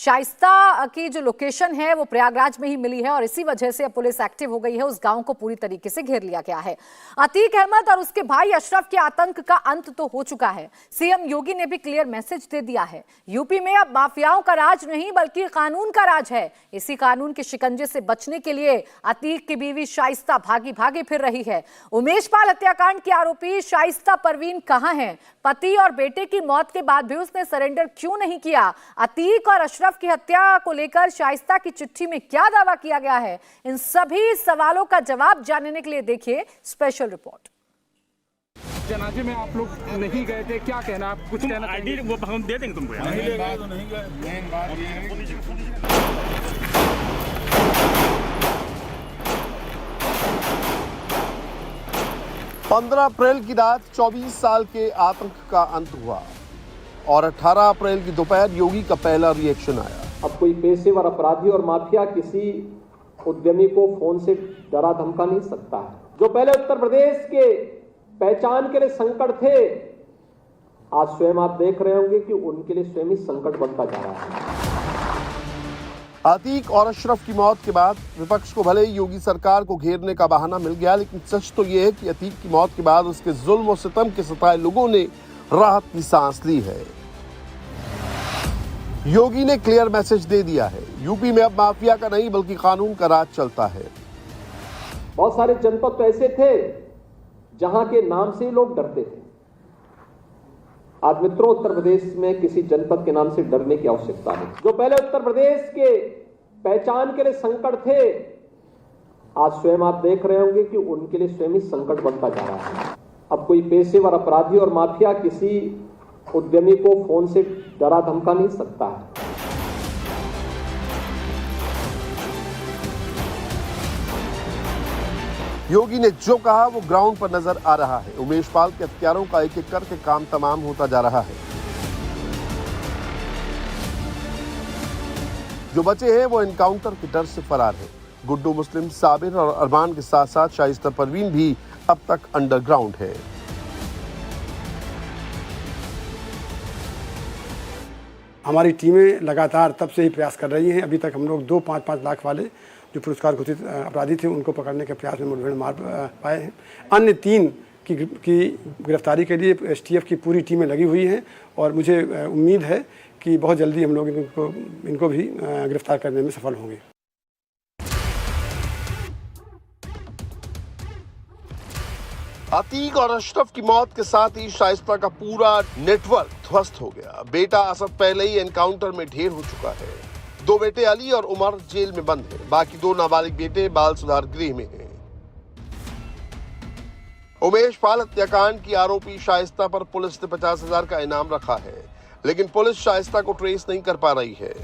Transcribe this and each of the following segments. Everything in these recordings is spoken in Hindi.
शाइस्ता की जो लोकेशन है वो प्रयागराज में ही मिली है और इसी वजह से अब पुलिस एक्टिव हो गई है। उस गांव को पूरी तरीके से घेर लिया गया है। अतीक अहमद और उसके भाई अशरफ के आतंक का अंत तो हो चुका है। सीएम योगी ने भी क्लियर मैसेज दे दिया है। यूपी में अब माफियाओं का राज नहीं बल्कि कानून का राज है। इसी कानून के शिकंजे से बचने के लिए अतीक की बीवी शाइस्ता भागी भागी फिर रही है। उमेश पाल हत्याकांड की आरोपी शाइस्ता परवीन कहां है? पति और बेटे की मौत के बाद भी उसने सरेंडर क्यों नहीं किया? अतीक और अशरफ की हत्या को लेकर शाइस्ता की चिट्ठी में क्या दावा किया गया है? इन सभी सवालों का जवाब जानने के लिए देखिए स्पेशल रिपोर्ट। जनाजे में आप लोग नहीं गए थे, क्या कहना? आप कुछ कहना? आईडी वो हम दे देंगे तुमको। नहीं गए तो नहीं गए। मेन बात ये है 15 अप्रैल की रात 24 साल के आतंक का अंत हुआ और 18 अप्रैल की दोपहर योगी का पहला रिएक्शन आया। अब कोई पेशेवर अपराधी और माफिया किसी उद्यमी को फोन से डरा धमका नहीं सकता है। जो पहले उत्तर प्रदेश के पहचान के लिए संकट थे, आज स्वयं आप देख रहे होंगे कि उनके लिए स्वयं ही संकट बनता जा रहा है। अतीक और अशरफ की मौत के बाद विपक्ष को भले ही योगी सरकार को घेरने का बहाना मिल गया, लेकिन सच तो यह है कि अतीक की मौत के बाद उसके जुल्म और सितम के सताए लोगों ने राहत की सांस ली है। योगी ने क्लियर मैसेज दे दिया है। यूपी में अब माफिया का नहीं बल्कि कानून का राज चलता है। बहुत सारे जनपद तो ऐसे थे जहां के नाम से लोग डरते थे। आज मित्रों, उत्तर प्रदेश में किसी जनपद के नाम से डरने की आवश्यकता नहीं। जो पहले उत्तर प्रदेश के पहचान के लिए संकट थे, आज स्वयं आप देख रहे होंगे कि उनके लिए स्वयं ही संकट बनता जा रहा है। अब कोई पेशेवर अपराधी और माफिया किसी उद्यमी को फोन से डरा धमका नहीं सकता है। योगी ने जो कहा वो ग्राउंड पर नजर आ रहा है। उमेश पाल के हत्यारों का एक एक करके काम तमाम होता जा रहा है। जो बचे हैं वो एनकाउंटर के डर से फरार है। गुड्डू मुस्लिम, साबिर और अरमान के साथ साथ शाइस्ता परवीन भी अब तक अंडरग्राउंड है। हमारी टीमें लगातार तब से ही प्रयास कर रही हैं। अभी तक हम लोग 2-5 लाख वाले जो पुरस्कार घोषित अपराधी थे उनको पकड़ने के प्रयास में मुठभेड़ मार पाए हैं। अन्य 3 की गिरफ्तारी के लिए एसटीएफ की पूरी टीमें लगी हुई हैं और मुझे उम्मीद है कि बहुत जल्दी हम लोग इनको भी गिरफ्तार करने में सफल होंगे। अतीक और अशरफ की मौत के साथ ही शाइस्ता का पूरा नेटवर्क ध्वस्त हो गया। बेटा असद पहले ही एनकाउंटर में ढेर हो चुका है। 2 बेटे अली और उमर जेल में बंद हैं। बाकी 2 नाबालिग बेटे बाल सुधार गृह में हैं। उमेश पाल हत्याकांड की आरोपी शाइस्ता पर पुलिस ने 50,000 का इनाम रखा है, लेकिन पुलिस शाइस्ता को ट्रेस नहीं कर पा रही है।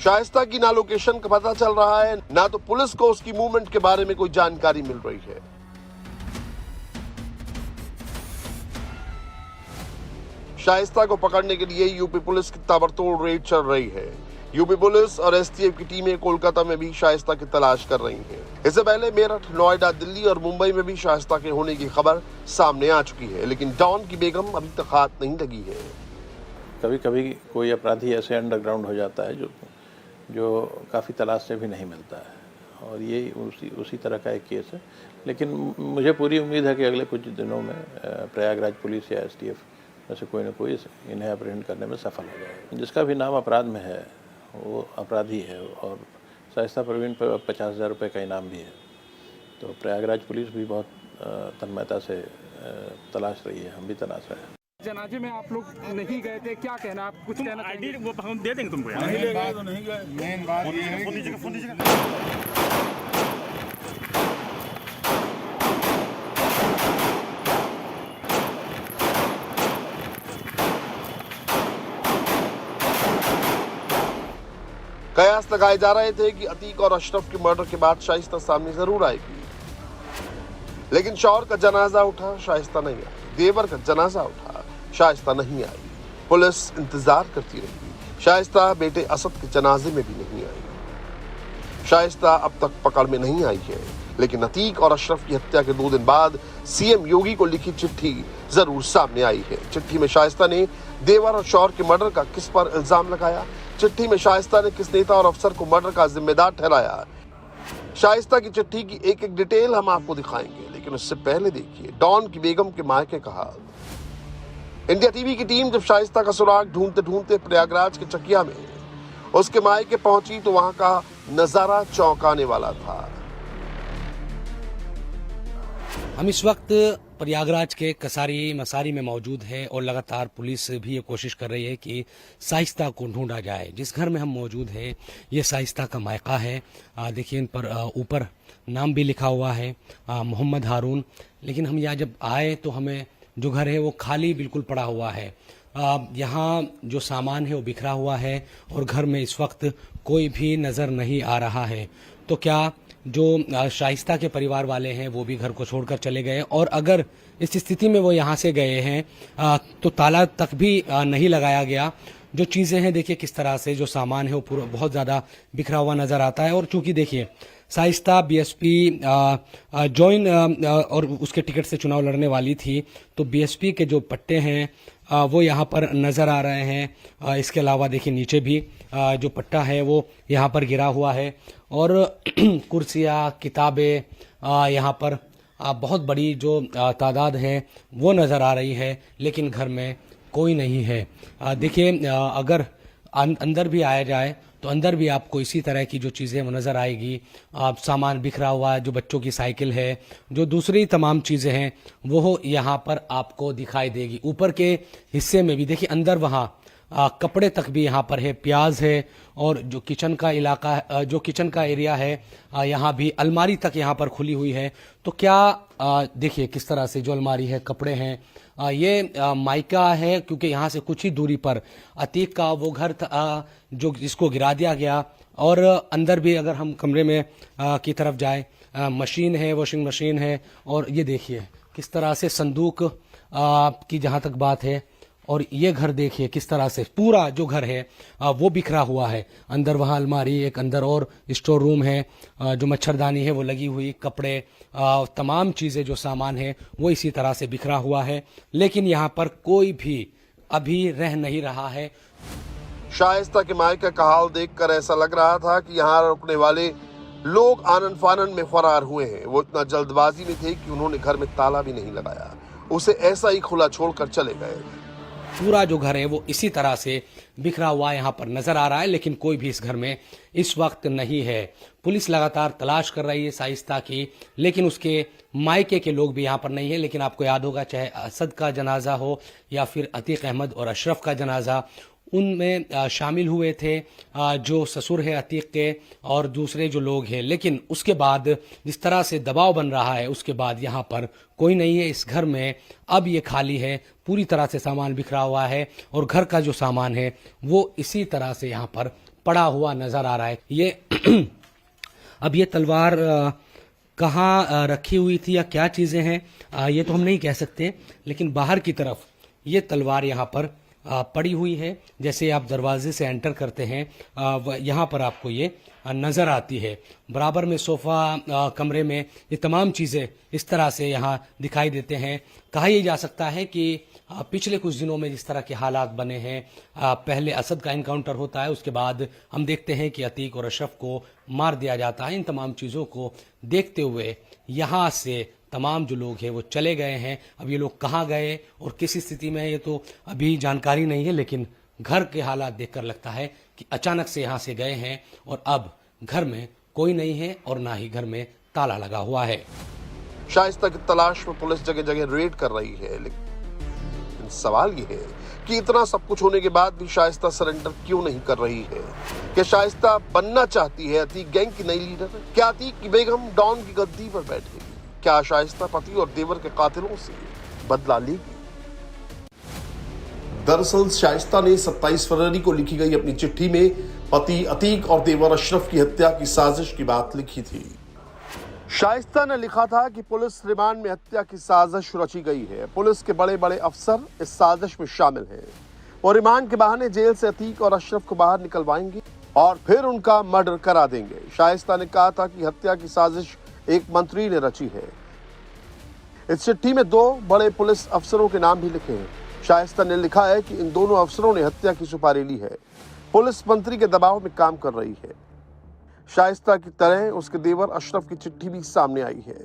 शाइस्ता की ना लोकेशन का पता चल रहा है, ना तो पुलिस को उसकी मूवमेंट के बारे में कोई जानकारी मिल रही है। शाइस्ता को पकड़ने के लिए यूपी पुलिस की ताबड़तोड़ रेड चल रही है। यूपी पुलिस और एसटीएफ की टीमें कोलकाता में भी शाइस्ता की तलाश कर रही हैं। इससे पहले मेरठ, नोएडा, दिल्ली और मुंबई में भी शाइस्ता के होने की खबर सामने आ चुकी है, लेकिन डॉन की बेगम अभी तक हाथ नहीं लगी है। कभी कभी कोई अपराधी ऐसे अंडरग्राउंड हो जाता है जो काफ़ी तलाश से भी नहीं मिलता है, और ये उसी तरह का एक केस है। लेकिन मुझे पूरी उम्मीद है कि अगले कुछ दिनों में प्रयागराज पुलिस या एसटीएफ में से कोई न कोई इन्हें अप्रहेंड करने में सफल हो जाए। जिसका भी नाम अपराध में है वो अपराधी है, और शाइस्ता परवीन पर 50,000 रुपये का इनाम भी है। तो प्रयागराज पुलिस भी बहुत तन्मयता से तलाश रही है, हम भी तलाश रहे हैं। जनाजे में आप लोग नहीं गए थे, क्या कहना? आप कुछ कहना? आईडी वो हम दे देंगे तुमको। नहीं गए तो नहीं गए। मेन बात ये है कयास लगाए जा रहे थे कि अतीक और अशरफ के मर्डर के बाद शाइस्ता सामने जरूर आएगी, लेकिन शौहर का जनाजा उठा, शाइस्ता नहीं आई। देवर का जनाजा उठा, शाइस्ता नहीं आई। पुलिस इंतजार करती रही। शाइस्ता बेटे असद के जनाजे में भी नहीं आई। शाइस्ता अब तक पकड़ में नहीं आई है, लेकिन अतीक और अशरफ की हत्या के 2 दिन बाद सीएम योगी को लिखी चिट्ठी जरूर सामने आई है। चिट्ठी में शाइस्ता ने देवर और शौहर के मर्डर का किस पर इल्जाम लगाया, चिट्ठी में शाइस्ता ने किस नेता और अफसर को मर्डर का जिम्मेदार ठहराया। शाइस्ता की चिट्ठी की एक एक डिटेल हम आपको दिखाएंगे, लेकिन उससे पहले देखिए डॉन की बेगम के मायके का हाल। इंडिया टीवी की टीम जब शाइस्ता का सुराग ढूंढते ढूंढते प्रयागराज के चकिया में उसके मायके पहुंची तो वहां का नजारा चौंकाने वाला था। हम इस वक्त प्रयागराज के कसारी मसारी में मौजूद है और लगातार पुलिस भी ये कोशिश कर रही है कि शाइस्ता को ढूंढा जाए। जिस घर में हम मौजूद हैं ये शाइस्ता का मायका है। देखिए इन पर ऊपर नाम भी लिखा हुआ है मोहम्मद हारून। लेकिन हम यहाँ जब आए तो हमें जो घर है वो खाली बिल्कुल पड़ा हुआ है। यहाँ जो सामान है वो बिखरा हुआ है और घर में इस वक्त कोई भी नज़र नहीं आ रहा है। तो क्या जो शाइस्ता के परिवार वाले हैं वो भी घर को छोड़कर चले गए, और अगर इस स्थिति में वो यहाँ से गए हैं तो ताला तक भी नहीं लगाया गया। जो चीज़ें हैं देखिए किस तरह से जो सामान है वो पूरा बहुत ज़्यादा बिखरा हुआ नज़र आता है। और चूंकि देखिए शाइस्ता बीएसपी जॉइन और उसके टिकट से चुनाव लड़ने वाली थी, तो बीएसपी के जो पट्टे हैं वो यहाँ पर नज़र आ रहे हैं। इसके अलावा देखिए नीचे भी जो पट्टा है वो यहाँ पर गिरा हुआ है और कुर्सियाँ किताबें यहाँ पर बहुत बड़ी जो तादाद है वो नज़र आ रही है, लेकिन घर में कोई नहीं है। देखिए अगर अंदर भी आया जाए तो अंदर भी आपको इसी तरह की जो चीज़ें वो नज़र आएगी। सामान बिखरा हुआ है, जो बच्चों की साइकिल है, जो दूसरी तमाम चीज़ें हैं वो यहाँ पर आपको दिखाई देगी। ऊपर के हिस्से में भी देखिए अंदर वहाँ कपड़े तक भी यहाँ पर है, प्याज है, और जो किचन का इलाका जो किचन का एरिया है यहाँ भी अलमारी तक यहाँ पर खुली हुई है। तो क्या देखिए किस तरह से जो अलमारी है कपड़े हैं। ये मायका है क्योंकि यहाँ से कुछ ही दूरी पर अतीक का वो घर था जो जिसको गिरा दिया गया। और अंदर भी अगर हम कमरे में की तरफ जाए मशीन है, वॉशिंग मशीन है, और ये देखिए किस तरह से संदूक की जहाँ तक बात है। और ये घर देखिए किस तरह से पूरा जो घर है वो बिखरा हुआ है। अंदर वहाँ अलमारी, एक अंदर और स्टोर रूम है, जो मच्छरदानी है वो लगी हुई, कपड़े, तमाम चीज़ें जो सामान है वो इसी तरह से बिखरा हुआ है। लेकिन यहाँ पर कोई भी अभी रह नहीं रहा है। शाइस्ता के मायके का हाल देखकर ऐसा लग रहा था कि यहाँ रुकने वाले लोग आनन फानन में फरार हुए हैं। वो इतना जल्दबाजी में थे कि उन्होंने घर में ताला भी नहीं लगाया, उसे ऐसा ही खुला छोड़कर चले गए। पूरा जो घर है वो इसी तरह से बिखरा हुआ यहाँ पर नजर आ रहा है, लेकिन कोई भी इस घर में इस वक्त नहीं है। पुलिस लगातार तलाश कर रही है शाइस्ता की, लेकिन उसके मायके के लोग भी यहाँ पर नहीं है। लेकिन आपको याद होगा चाहे असद का जनाजा हो या फिर अतीक अहमद और अशरफ का जनाजा, उनमें शामिल हुए थे जो ससुर है अतीक के और दूसरे जो लोग हैं। लेकिन उसके बाद जिस तरह से दबाव बन रहा है उसके बाद यहाँ पर कोई नहीं है। इस घर में अब ये खाली है, पूरी तरह से सामान बिखरा हुआ है और घर का जो सामान है वो इसी तरह से यहाँ पर पड़ा हुआ नज़र आ रहा है। ये अब ये तलवार कहाँ रखी हुई थी या क्या चीज़ें हैं ये तो हम नहीं कह सकते, लेकिन बाहर की तरफ ये तलवार यहाँ पर पड़ी हुई है। जैसे आप दरवाजे से एंटर करते हैं यहाँ पर आपको ये नज़र आती है। बराबर में सोफ़ा, कमरे में ये तमाम चीज़ें इस तरह से यहाँ दिखाई देते हैं। कहा यह जा सकता है कि पिछले कुछ दिनों में जिस तरह के हालात बने हैं, पहले असद का इनकाउंटर होता है, उसके बाद हम देखते हैं कि अतीक और अशरफ को मार दिया जाता है। इन तमाम चीज़ों को देखते हुए यहाँ से तमाम जो लोग हैं वो चले गए हैं। अब ये लोग कहाँ गए और किस स्थिति में है ये तो अभी जानकारी नहीं है, लेकिन घर के हालात देखकर लगता है कि अचानक से यहाँ से गए हैं और अब घर में कोई नहीं है और ना ही घर में ताला लगा हुआ है। शाइस्ता की तलाश में पुलिस जगह जगह रेड कर रही है, लेकिन सवाल ये है कि इतना सब कुछ होने के बाद भी शाइस्ता सरेंडर क्यों नहीं कर रही है? क्या शाइस्ता बनना चाहती है अतीक गैंग की नई लीडर? क्या अतीक की बेगम डॉन की गद्दी पर बैठेगी? क्या शाइस्ता पति और देवर के कातिलों से बदला लेगी? दरअसल शाइस्ता ने 27 फरवरी को लिखी गई अपनी चिट्ठी में पति अतीक और देवर अशरफ की हत्या की साजिश की बात लिखी थी। शाइस्ता ने लिखा था कि पुलिस रिमांड में हत्या की साजिश रची गई है। पुलिस के बड़े बड़े अफसर इस साजिश में शामिल हैं। वो रिमांड के बहाने जेल से अतीक और अशरफ को बाहर निकलवाएंगे और फिर उनका मर्डर करा देंगे। शाइस्ता ने कहा था कि हत्या की साजिश एक मंत्री ने रची है। इस चिट्ठी में 2 बड़े पुलिस अफसरों के नाम भी लिखे हैं। शाइस्ता ने लिखा है कि इन दोनों अफसरों ने हत्या की सुपारी ली है। पुलिस मंत्री के दबाव में काम कर रही है। शाइस्ता की तरह उसके देवर अशरफ की चिट्ठी भी सामने आई है।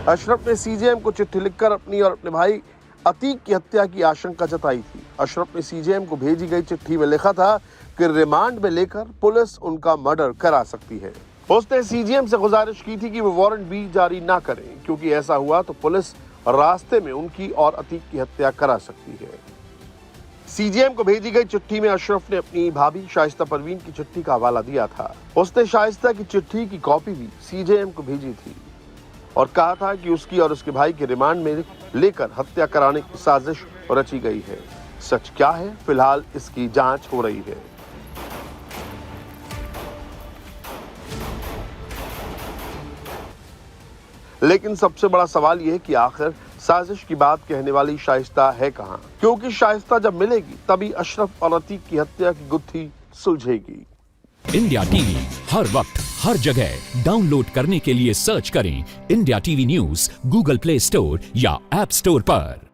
अशरफ ने सीजेएम को चिट्ठी लिखकर अपनी और अपने भाई अतीक की हत्या की आशंका जताई थी। अशरफ ने सीजेएम को भेजी गई चिट्ठी में लिखा था कि रिमांड में लेकर पुलिस उनका मर्डर करा सकती है। उसने सीजेएम से गुजारिश की थी कि वो वारंट भी जारी ना करें, क्योंकि ऐसा हुआ तो पुलिस रास्ते में उनकी और अतीक की हत्या करा सकती है। सीजेएम को भेजी गई चिट्ठी में अशरफ ने अपनी भाभी शाइस्ता परवीन की चिट्ठी का हवाला दिया था। उसने शाइस्ता की चिट्ठी की कॉपी भी सीजेएम को भेजी थी और कहा था कि उसकी और उसके भाई के रिमांड में लेकर हत्या कराने की साजिश रची गई है। सच क्या है, फिलहाल इसकी जांच हो रही है। लेकिन सबसे बड़ा सवाल यह है कि आखिर साजिश की बात कहने वाली शाइस्ता है कहां? क्योंकि शाइस्ता जब मिलेगी तभी अशरफ और अतीक की हत्या की गुत्थी सुलझेगी। इंडिया टीवी हर वक्त हर जगह डाउनलोड करने के लिए सर्च करें India TV news Google play store या ऐप स्टोर पर।